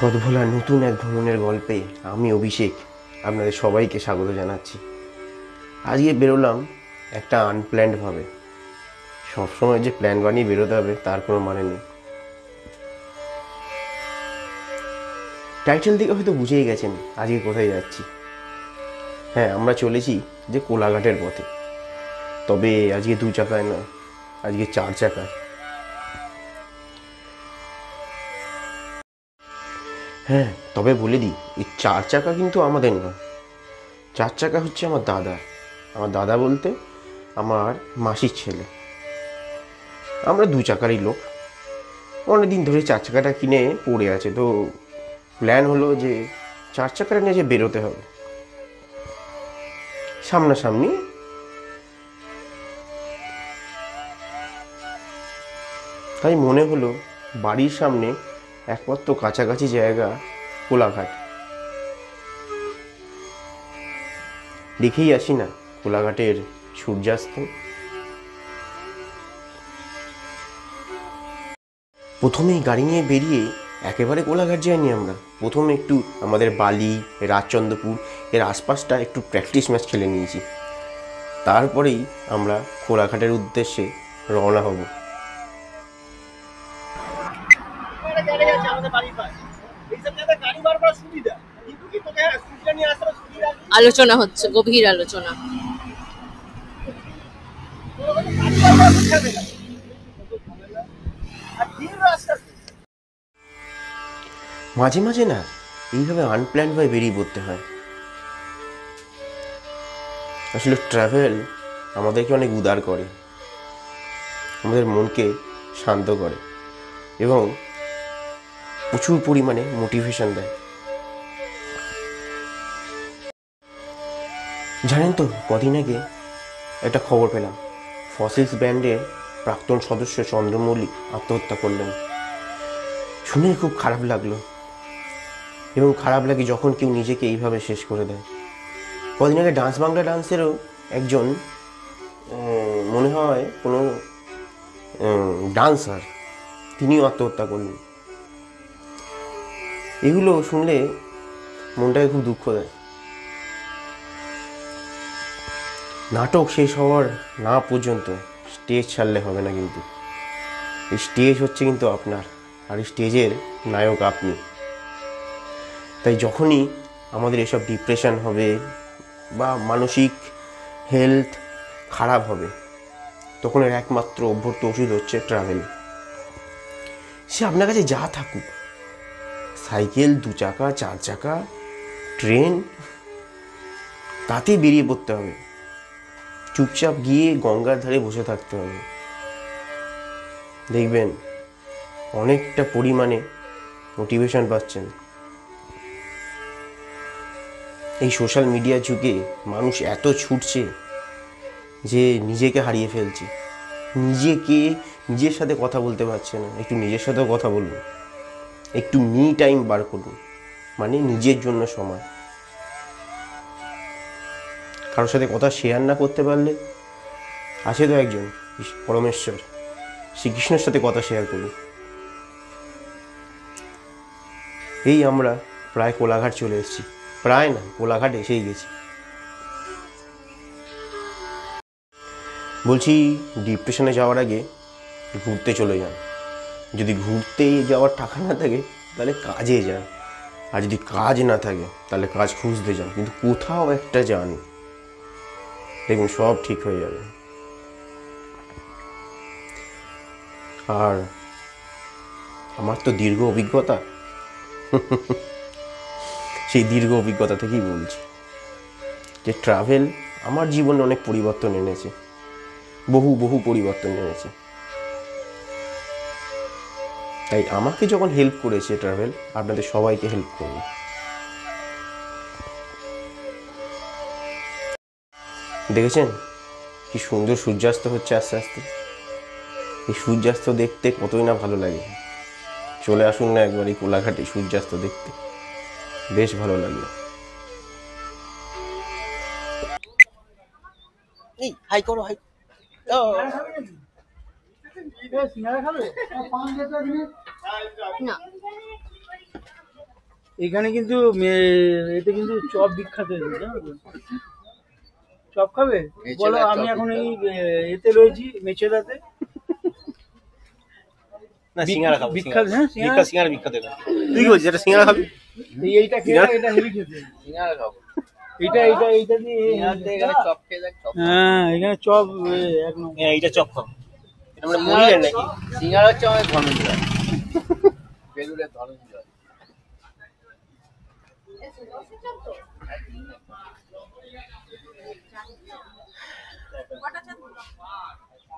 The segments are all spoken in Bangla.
পথভোলা নতুন এক ভ্রমণের গল্পে আমি অভিষেক আপনাদের সবাইকে স্বাগত জানাচ্ছি। আজকে বেরোলাম একটা আনপ্ল্যান্ডভাবে। সবসময় যে প্ল্যান বানিয়ে বেরোতে হবে তার কোনো মানে নেই। টাইটেল থেকে হয়তো বুঝেই গেছেন আজকে কোথায় যাচ্ছি। হ্যাঁ, আমরা চলেছি যে কোলাঘাটের পথে। তবে আজকে 2 চাকায় নয়, আজকে 4 চাকায়। হ্যাঁ, তবে বলে দিই, এই 4 চাকা কিন্তু আমাদের নয়। 4 চাকা হচ্ছে আমার দাদা। আমার দাদা বলতে আমার মাসির ছেলে। আমরা 2 চাকারই লোক। অনেকদিন ধরে 4 চাকাটা কিনে পড়ে আছে, তো প্ল্যান হলো যে 4 চাকাটা নিয়ে যে বেরোতে হবে সামনাসামনি। তাই মনে হলো বাড়ির সামনে একমাত্র কাছাকাছি জায়গা কোলাঘাট। দেখেই আসি না কোলাঘাটের সূর্যাস্ত। প্রথমেই গাড়ি নিয়ে বেরিয়ে একেবারে কোলাঘাট যাইনি আমরা। প্রথমে একটু আমাদের বালি, রাজচন্দ্রপুর এর আশপাশটা একটু প্র্যাকটিস ম্যাচ খেলে নিয়েছি। তারপরেই আমরা কোলাঘাটের উদ্দেশ্যে রওনা হব। আলোচনা হচ্ছে, গভীর আলোচনা। মাঝে মাঝে না এইভাবে আনপ্ল্যান্ড হয়ে বেরিয়ে পড়তে হয়। আসলে ট্রাভেল আমাদেরকে অনেক উদার করে, আমাদের মনকে শান্ত করে এবং প্রচুর পরিমাণে মোটিভেশন দেয়। জানেন তো, কদিন আগে একটা খবর পেলাম, ফসিলস ব্যান্ডের প্রাক্তন সদস্য চন্দ্রমৌলি আত্মহত্যা করলেন। শুনে খুব খারাপ লাগলো, এবং খারাপ লাগে যখন কেউ নিজেকে এইভাবে শেষ করে দেয়। কদিন আগে ডান্স বাংলা ডান্সেরও একজন মনে হয় কোনো ডান্সার, তিনিও আত্মহত্যা করলেন। এগুলো শুনলে মনটাকে খুব দুঃখ দেয়। নাটক শেষ হওয়ার না পর্যন্ত স্টেজ ছাড়লে হবে না, কিন্তু এই স্টেজ হচ্ছে কিন্তু আপনার, আর এই স্টেজের নায়ক আপনি। তাই যখনই আমাদের এসব ডিপ্রেশন হবে বা মানসিক হেলথ খারাপ হবে, তখন এর একমাত্র অভ্যর্থ ওষুধ হচ্ছে ট্রাভেল। সে আপনার কাছে যা থাকুক, সাইকেল, 2 চাকা, 4 চাকা, ট্রেন, তাতে বেরিয়ে পড়তে হবে। চুপচাপ গিয়ে গঙ্গার ধারে বসে থাকতে হবে। দেখবেন অনেকটা পরিমাণে মোটিভেশন পাচ্ছেন। এই সোশ্যাল মিডিয়ার যুগে মানুষ এত ছুটছে যে নিজেকে হারিয়ে ফেলছে। নিজের সাথে কথা বলতে পারছে না। একটু নিজের সাথেও কথা বলুন, একটু মি টাইম বার করুন, মানে নিজের জন্য সময়। কারোর সাথে কথা শেয়ার না করতে পারলে আছে তো একজন পরমেশ্বর, শ্রীকৃষ্ণের সাথে কথা শেয়ার করুন। এই আমরা প্রায় কোলাঘাট চলে এসেছি। প্রায় না, কোলাঘাট এসেই গেছি। বলছি, ডিপ্রেশনে যাওয়ার আগে ঘুরতে চলে যান। যদি ঘুরতে যাওয়ার টাকা না থাকে তাহলে কাজে যান, আর যদি কাজ না থাকে তাহলে কাজ খুঁজতে যান, কিন্তু কোথাও একটা যান, দেখুন সব ঠিক হয়ে যাবে। আর আমার তো দীর্ঘ অভিজ্ঞতা, সেই দীর্ঘ অভিজ্ঞতা থেকেই বলছি যে ট্রাভেল আমার জীবনে অনেক পরিবর্তন এনেছে, বহু পরিবর্তন এনেছে। তাই আমাকে যখন হেল্প করেছে ট্রাভেল, আপনাদের সবাইকে হেল্প করবে। দেখেছেন কি সুন্দর সূর্যাস্ত হচ্ছে আস্তে আস্তে। এই সূর্যাস্ত দেখতে কতই না ভালো লাগে। চলে আসুন না একবার এই কোলাঘাটে সূর্যাস্ত দেখতে, বেশ ভালো লাগে। এই হাই করো, হাই। না, এখানে কিন্তু এতে কিন্তু চপ বিখ্যাত হয়েছে, জানো তো? চপ খাবে বলো? আমি এখন এই এতে রয়েছি, মেচেদাতে। না সিঙ্গারা খাবো, বিখ্যাত, হ্যাঁ সিঙ্গারা। সিঙ্গারা বিখ্যাত এখানে। তুই কি বলছিস, এটা সিঙ্গারা খাবি? এইটা খেয়ে এটা হেভি খেতে। সিঙ্গারা খাবো। এইটা দিয়ে এখানে চপ খেয়ে দেখ, চপ। হ্যাঁ এখানে চপ এক নম্বর। হ্যাঁ এইটা চপ খাবো। এটা মানে মুড়ি নাকি? সিঙ্গারা হচ্ছে আমাদের ধনঞ্জয়, বেলুড়ের ধনঞ্জয়।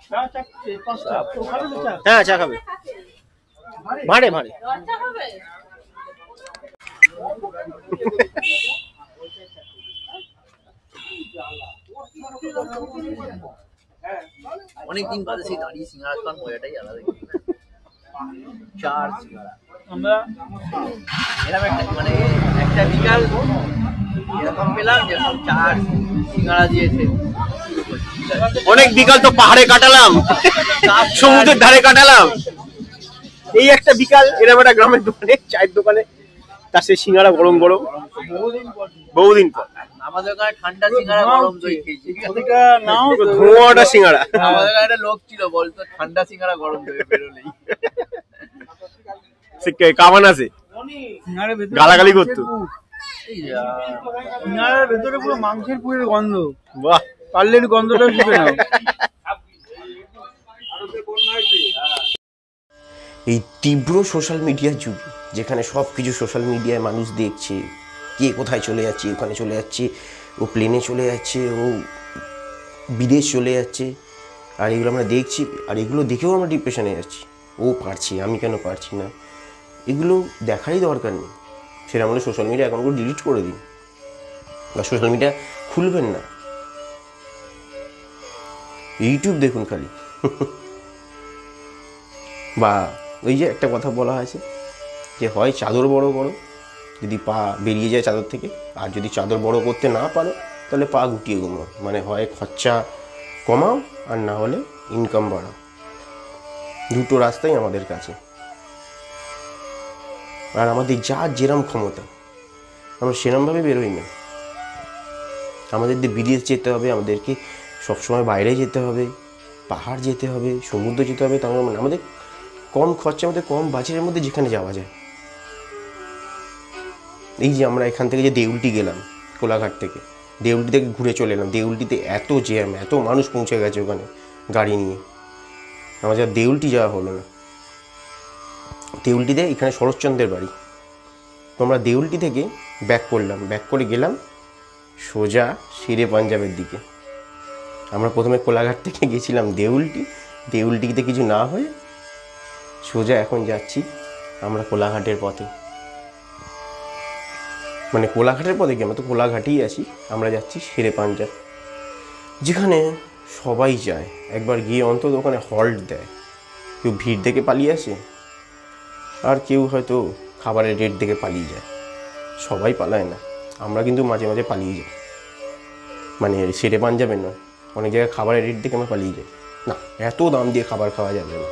চা চাচ্ছে 5টা, তো খাবে তো চা? হ্যাঁ চা খাবে, ভাড়ে ভাড়ে। অনেকদিন বাদে সেই দাঁড়িয়ে সিঙ্গারা খাওয়ার মজাটাই আলাদা। চার সিঙ্গারা আমরা এরকম একটা মানে একটা বিকাল এরকম পেলাম যেরকম চার সিঙ্গারা দিয়েছে। অনেক বিকাল তো পাহাড়ে কাটালাম, সমুদ্রের ধারে কাটালাম। এই একটা বিকাল এরকম একটা গ্রামের দোকানে, চায়ের দোকানে, তার সে সিঙ্গারা গরম গরম, বহুদিন পর। আমাদের ওখানে ঠান্ডা সিঙ্গারা গরম দই খেয়েছি। ওটা নাও তো, ধোঁয়াটা সিঙ্গারা। আমাদের ওখানে একটা লোক ছিল বলতো ঠান্ডা সিঙ্গারা গরম দই বেরোলেই। সে কামান আছে, সিঙ্গারের ভেতরে গালাগালি করতো। সিঙ্গারের ভেতরে পুরো মাংসের পুরের গন্ধ। বাহ, পারলে একটু গন্ধটা শুকে নাও। এই তীব্র সোশ্যাল মিডিয়ার যুগ, যেখানে সব কিছু সোশ্যাল মিডিয়ায় মানুষ দেখছে, কে কোথায় চলে যাচ্ছে, ওখানে চলে যাচ্ছে, ও প্লেনে চলে যাচ্ছে, ও বিদেশ চলে যাচ্ছে, আর এগুলো আমরা দেখছি, আর এগুলো দেখেও আমরা ডিপ্রেশনে যাচ্ছি। ও পারছি, আমি কেন পারছি না? এগুলো দেখারই দরকার নেই। সেটা আমাদের সোশ্যাল মিডিয়া অ্যাকাউন্টগুলো ডিলিট করে দিন, বা সোশ্যাল মিডিয়া খুলবেন না। ইউটিউব দেখুন খালি। বা ওই যে একটা কথা বলা হয়েছে যে হয় চাদর বড় করো, যদি পা বেরিয়ে যায় চাদর থেকে, আর যদি চাদর বড় করতে না পারো তাহলে পা গুটিয়ে ঘুমাও। মানে হয় খরচা কমাও, আর না হলে ইনকাম বাড়াও। দুটো রাস্তাই আমাদের কাছে। আর আমাদের যার যেরম ক্ষমতা, আমরা সেরমভাবে বেরোই না। আমাদের বিদেশ যেতে হবে, আমাদেরকে সবসময় বাইরে যেতে হবে, পাহাড় যেতে হবে, সমুদ্র যেতে হবে, তার মানে আমাদের কম খরচার মধ্যে, কম বাজেটের মধ্যে যেখানে যাওয়া যায়। এই যে আমরা এখান থেকে যে দেউলটি গেলাম, কোলাঘাট থেকে দেউলটি থেকে ঘুরে চলে এলাম, দেউলটিতে এত জ্যাম, এত মানুষ পৌঁছে গেছে ওখানে গাড়ি নিয়ে, আমার যা দেউলটি যাওয়া হলো না। দেউলটিতে এখানে শরৎচন্দ্রের বাড়ি, তো আমরা দেউলটি থেকে ব্যাক করলাম, ব্যাক করে গেলাম সোজা শেরে পাঞ্জাবের দিকে। আমরা প্রথমে কোলাঘাট থেকে গেছিলাম দেউলটি, দেউলটিতে কিছু না হয়ে সোজা এখন যাচ্ছি আমরা কোলাঘাটের পথে। মানে কোলাঘাটের পথে কি, আমরা তো কোলাঘাটেই আছি, আমরা যাচ্ছি শেরে পাঞ্জাব, যেখানে সবাই যায় একবার গিয়ে অন্তত ওখানে হল্ট দেয়। কেউ ভিড় দেখে পালিয়ে আসে, আর কেউ হয়তো খাবারের রেট দেখে পালিয়ে যায়। সবাই পালায় না, আমরা কিন্তু মাঝে মাঝে পালিয়ে যাই। মানে শেরে পাঞ্জাবে নয়, অনেক জায়গায় খাবারের রেট দেখে আমরা পালিয়ে যাই। না, এত দাম দিয়ে খাবার খাওয়া যাবে না।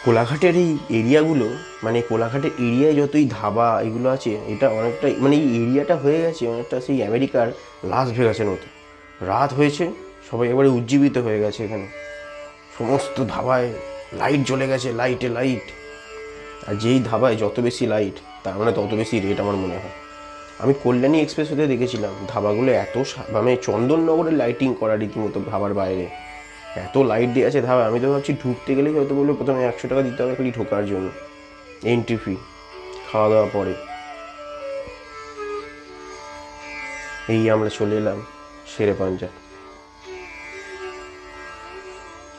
কোলাঘাটের এই এরিয়াগুলো, মানে কোলাঘাটের এরিয়ায় যতই ধাবা এগুলো আছে, এটা অনেকটা, মানে এই এরিয়াটা হয়ে গেছে অনেকটা সেই আমেরিকার লাস ভেগাসের মতো। রাত হয়েছে, সবাই একেবারে উজ্জীবিত হয়ে গেছে। এখানে সমস্ত ধাবায় লাইট জ্বলে গেছে, লাইটে লাইট। আর যেই ধাবায় যত বেশি লাইট, তার মানে তত বেশি রেট আমার মনে হয়। আমি কল্যাণী এক্সপ্রেসওয়েতে দেখেছিলাম ধাবাগুলো এত মানে চন্দননগরের লাইটিং করা রীতিমতো ধাবার বাইরে, এত লাইট দিয়ে আছে ধাবা। আমি তো ভাবছি ঢুকতে গেলেই হয়তো বললো প্রথমে 100 টাকা দিতে হবে খালি ঢোকার জন্য, এন্ট্রি ফি, খাওয়া দাওয়া পরে। এই আমরা চলে এলাম শেরে পাঞ্জাব,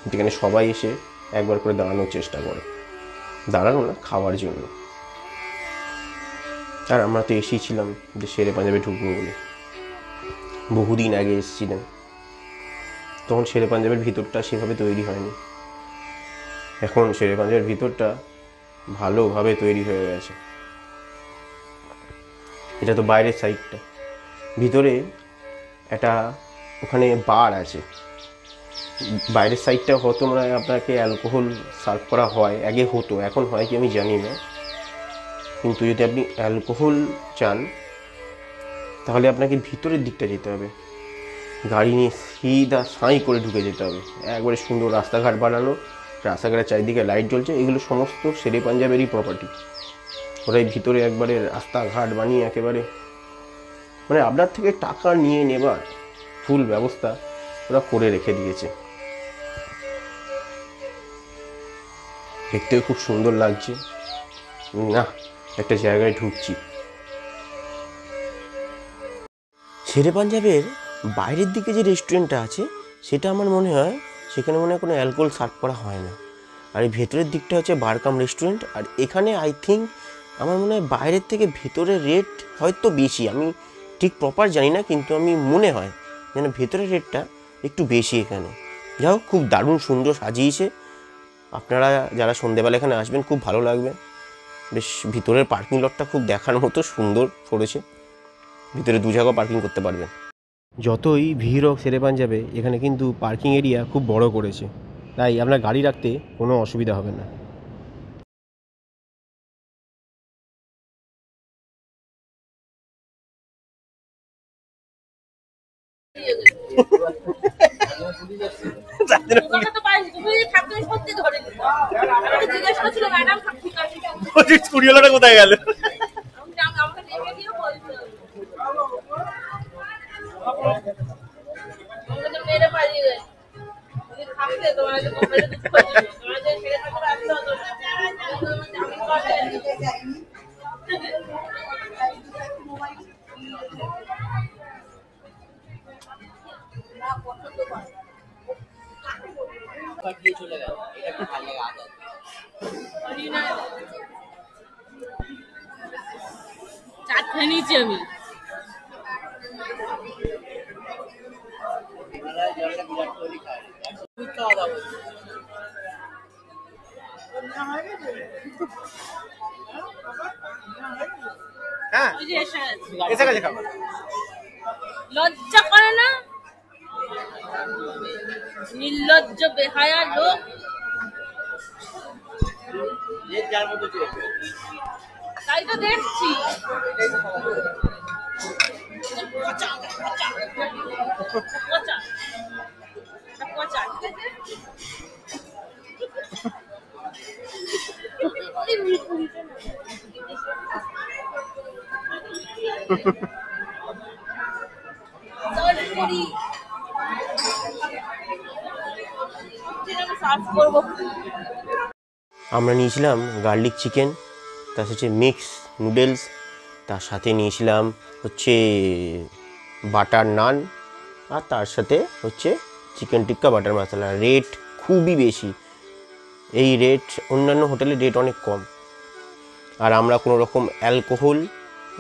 যেখানে সবাই এসে একবার করে দাঁড়ানোর চেষ্টা করে, দাঁড়ানো না, খাওয়ার জন্য। আর আমরা তো এসেছিলাম যে শেরে পাঞ্জাবে ঢুকবো বলে, বহুদিন আগে এসেছিলাম, তখন শেরে পাঞ্জাবের ভিতরটা সেভাবে তৈরি হয়নি। এখন শেরে পাঞ্জাবের ভিতরটা ভালোভাবে তৈরি হয়ে গেছে। এটা তো বাইরের সাইডটা, ভিতরে একটা ওখানে বার আছে, বাইরের সাইডটা হয়তো মনে হয় আপনাকে অ্যালকোহল সার্ভ করা হয়, আগে হতো, এখন হয় কি আমি জানি না। কিন্তু যদি আপনি অ্যালকোহল চান তাহলে আপনাকে ভিতরের দিকটা যেতে হবে, গাড়ি নিয়ে সিধা সাঁই করে ঢুকে যেতে হবে। একবারে সুন্দর রাস্তাঘাট বানানো, রাস্তাঘাটের চারিদিকে লাইট জ্বলছে, এগুলো সমস্ত শেরে পাঞ্জাবেরই প্রপার্টি। ওরাই ভিতরে একবারে রাস্তাঘাট বানিয়ে একেবারে মানে আপনার থেকে টাকা নিয়ে নেবার ফুল ব্যবস্থা ওরা করে রেখে দিয়েছে। দেখতেও খুব সুন্দর লাগছে। না, একটা জায়গায় ঢুকছি। শেরে পাঞ্জাবের বাইরের দিকে যে রেস্টুরেন্টটা আছে সেটা আমার মনে হয় সেখানে মনে হয় কোনো অ্যালকোহল সার্ভ করা হয় না। আর এই ভেতরের দিকটা হচ্ছে বারকাম রেস্টুরেন্ট। আর এখানে আই থিঙ্ক আমার মনে হয় বাইরের থেকে ভেতরের রেট হয়তো বেশি, আমি ঠিক প্রপার জানি না, কিন্তু আমি মনে হয় যেন ভেতরের রেটটা একটু বেশি এখানে। যাই হোক, খুব দারুণ সুন্দর সাজিয়েছে। আপনারা যারা সন্ধেবেলা এখানে আসবেন খুব ভালো লাগবে। বেশ ভিতরের পার্কিং লটটা খুব দেখার মতো সুন্দর করেছে, ভিতরে 2 জায়গা পার্কিং করতে পারবেন। যতই ভিড় হোক শেরে পাঞ্জাবে, এখানে কিন্তু পার্কিং এরিয়া খুব বড় করেছে, তাই আপনার গাড়ি রাখতে কোনো অসুবিধা হবে না। দোকানটা তো পাইনি, তুমি থাকতে সত্যি ধরে নিতে। আমি জিজ্ঞেস করছিল ম্যাডাম ঠিক আছে, স্টুডিওটা কোথায় গেল? আমাকে নেমে দিয়ে বলছে আমাকে তো মেরে পালিয়ে গেছে। যদি থাকতে তোমার যে কোম্পানি দুঃখ ছিল, তোমার যে ছেড়ে থাকতে আসতে হতো না। আমি করে দিয়ে চলে গেল, এটা কি ভালো লাগে আদা। চাট খেয়ে নিয়েছি আমি। জলটা বিরাট কোহলি খায়, দুধ খাওয়া দাওয়া বলছে। হ্যাঁ, ওই যে এসে গেছে খাবার। লজ্জা করে না, নির্লজ্জ বেহায়া লোক। যে যার মতো চেয়েছে, তাই তো দেখছি। পচা, আমরা নিয়েছিলাম গার্লিক চিকেন, তার সাথে মিক্স নুডলস, তার সাথে নিয়েছিলাম হচ্ছে বাটার নান, আর তার সাথে হচ্ছে চিকেন টিক্কা বাটার মশলা। রেট খুবই বেশি, এই রেট অন্যান্য হোটেলের রেট অনেক কম। আর আমরা কোনো রকম অ্যালকোহল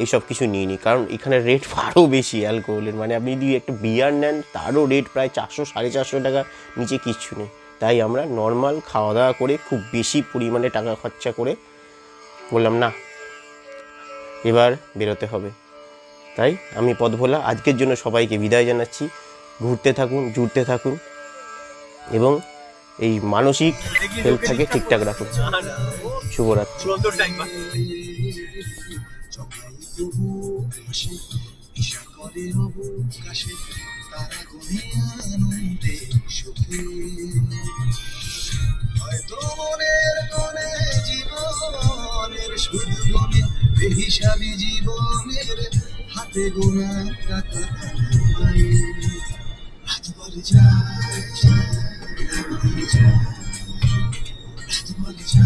এইসব কিছু নিইনি, কারণ এখানে রেট আরও বেশি অ্যালকোহলের। মানে আপনি যদি একটা বিয়ার নেন তারও রেট প্রায় 400-450 টাকা, নিচে কিচ্ছু নেই। তাই আমরা নর্মাল খাওয়া দাওয়া করে খুব বেশি পরিমাণে টাকা খরচা করে বললাম না, এবার বেরোতে হবে। তাই আমি পথভোলা আজকের জন্য সবাইকে বিদায় জানাচ্ছি। ঘুরতে থাকুন, জুড়তে থাকুন এবং এই মানসিক হেলথটাকে ঠিকঠাক রাখুন। শুভরাত্রি। হিসাবি জীবনের হাতে গোনা টাকা হাত বলে যা হাত বলে যা